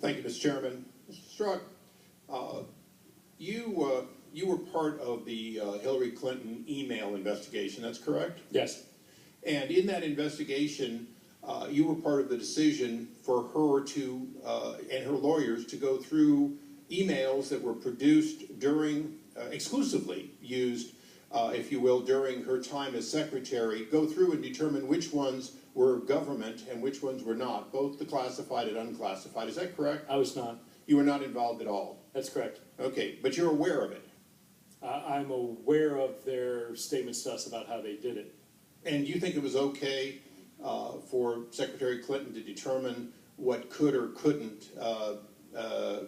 Thank you, Mr. Chairman. Mr. Strzok, you were part of the Hillary Clinton email investigation, that's correct? Yes. And in that investigation, you were part of the decision for her to, and her lawyers to go through emails that were produced during, exclusively used, if you will, during her time as secretary, go through and determine which ones were government and which ones were not, both the classified and unclassified. Is that correct? I was not. You were not involved at all? That's correct. Okay, but you're aware of it? I'm aware of their statements to us about how they did it. And you think it was okay for Secretary Clinton to determine what could or couldn't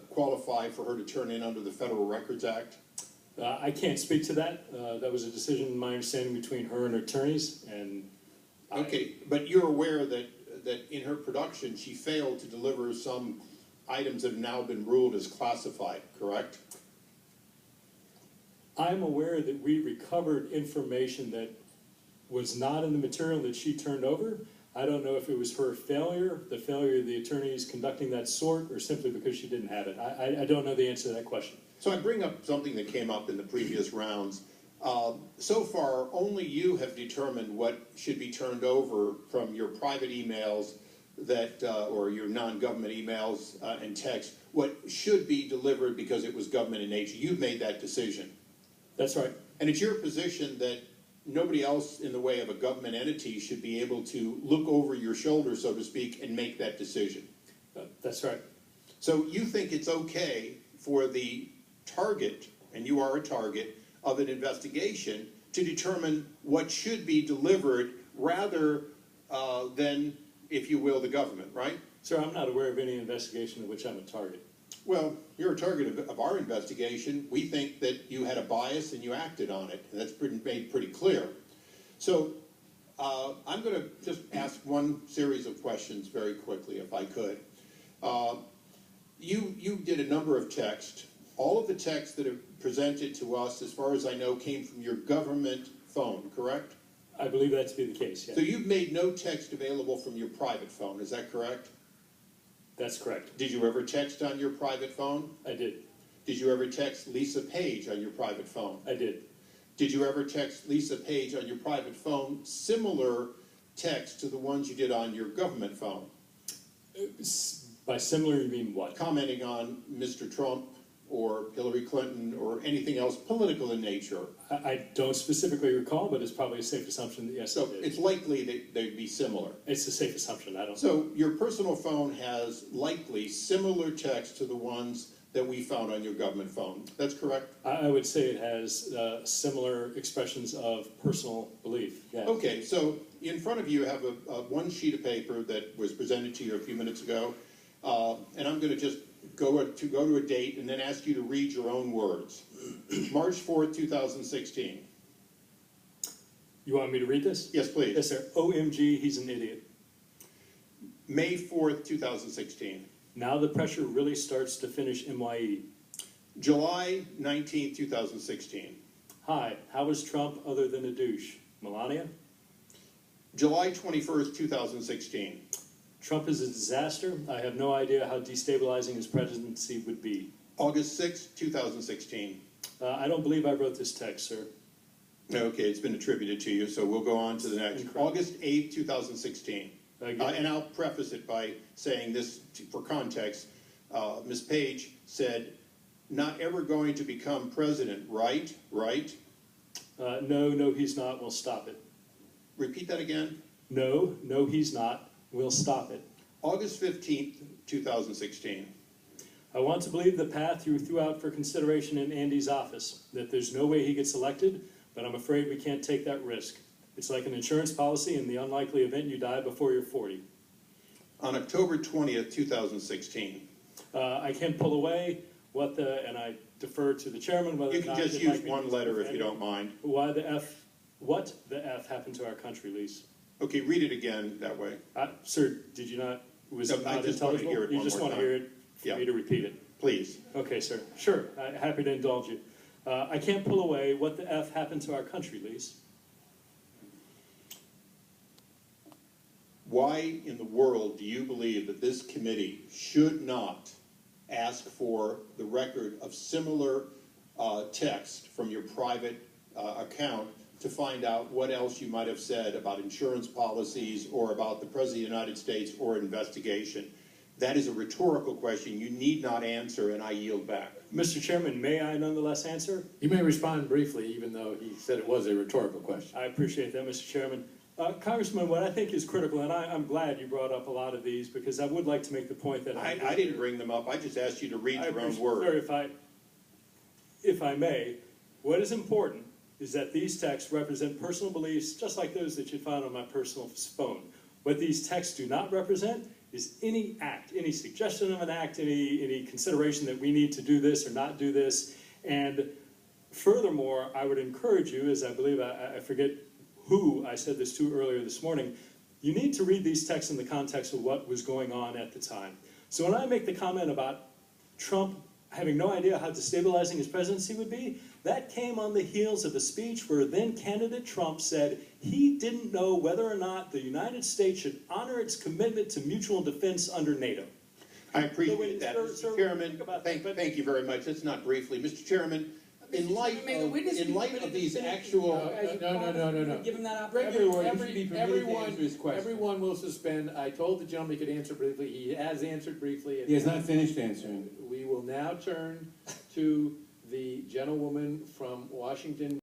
qualify for her to turn in under the Federal Records Act? I can't speak to that. That was a decision, my understanding, between her and her attorneys. And okay, but you're aware that in her production she failed to deliver some items that have now been ruled as classified, correct? I'm aware that we recovered information that was not in the material that she turned over. I don't know if it was her failure, the failure of the attorneys conducting that sort, or simply because she didn't have it. I don't know the answer to that question. So I bring up something that came up in the previous rounds. So far, only you have determined what should be turned over from your private emails that, or your non-government emails and text, what should be delivered because it was government in nature. You've made that decision. That's right. And it's your position that nobody else in the way of a government entity should be able to look over your shoulder, so to speak, and make that decision. That's right. So you think it's okay for the target, and you are a target, of an investigation to determine what should be delivered rather than, if you will, the government, right? Sir, I'm not aware of any investigation of which I'm a target. Well, you're a target of our investigation. We think that you had a bias and you acted on it, and that's made pretty clear. So I'm going to just ask one series of questions very quickly, if I could. You did a number of texts. All of the texts that are presented to us, as far as I know, came from your government phone, correct? I believe that to be the case, yes. So you've made no text available from your private phone, is that correct? That's correct. Did you ever text on your private phone? I did. Did you ever text Lisa Page on your private phone? I did. Did you ever text Lisa Page on your private phone similar text to the ones you did on your government phone? By similar, you mean what? Commenting on Mr. Trump or Hillary Clinton or anything else political in nature. I don't specifically recall, but it's probably a safe assumption that yes, I So did. it's likely that they'd be similar. It's a safe assumption. I don't. So your personal phone has likely similar text to the ones that we found on your government phone. That's correct? I would say it has similar expressions of personal belief. Yeah. Okay, so in front of you have one sheet of paper that was presented to you a few minutes ago, and I'm going to just go to a date and then ask you to read your own words. March 4th, 2016. You want me to read this? Yes, please. Yes, sir. OMG, he's an idiot. May 4th, 2016. Now the pressure really starts to finish MYE. July 19th, 2016. Hi, how was Trump other than a douche? Melania? July 21st, 2016. Trump is a disaster. I have no idea how destabilizing his presidency would be. August 6th, 2016. I don't believe I wrote this text, sir. Okay, it's been attributed to you, so we'll go on to the next. Incorrect. August 8th, 2016. And I'll preface it by saying this for context. Ms. Page said, not ever going to become president, right? Right? No, he's not. We'll stop it. Repeat that again. No, he's not. We'll stop it. August 15th, 2016. I want to believe the path you threw out for consideration in Andy's office, that there's no way he gets elected, but I'm afraid we can't take that risk. It's like an insurance policy in the unlikely event you die before you're 40. On October 20th, 2016. I can't pull away what the, and I defer to the chairman whether You or can not just you'd use like me to one letter defend if you don't mind. what the F happened to our country, Lise. Okay, read it again that way. Sir, did you not, was No, it I not just want to intelligible? hear it You one just more want to time. hear it for Yeah. me to repeat it? Please. Okay, sir. Sure. Happy to indulge you. I can't pull away what the F happened to our country, Lise. Why in the world do you believe that this committee should not ask for the record of similar text from your private account to find out what else you might have said about insurance policies or about the President of the United States or investigation. That is a rhetorical question you need not answer, and I yield back. Mr. Chairman, may I nonetheless answer? You may respond briefly, even though he said it was a rhetorical question. I appreciate that, Mr. Chairman. Congressman, what I think is critical, and I'm glad you brought up a lot of these, because I would like to make the point that I didn't bring them up. I just asked you to read your own words. Sir, if I may, what is important is that these texts represent personal beliefs just like those that you found on my personal phone. What these texts do not represent is any act, any suggestion of an act, any consideration that we need to do this or not do this. And furthermore, I would encourage you, as I believe, I forget who I said this to earlier this morning, you need to read these texts in the context of what was going on at the time. So when I make the comment about Trump having no idea how destabilizing his presidency would be, that came on the heels of a speech where then candidate Trump said he didn't know whether or not the United States should honor its commitment to mutual defense under NATO. I appreciate So, that, sir, Mr. Chairman. think about that, but- Thank you very much. That's not briefly. Mr. Chairman, in light of these actual, No. Give him that Everyone, opportunity. everyone will suspend. I told the gentleman he could answer briefly. He has answered briefly. He has not finished answering. We will now turn to the gentlewoman from Washington,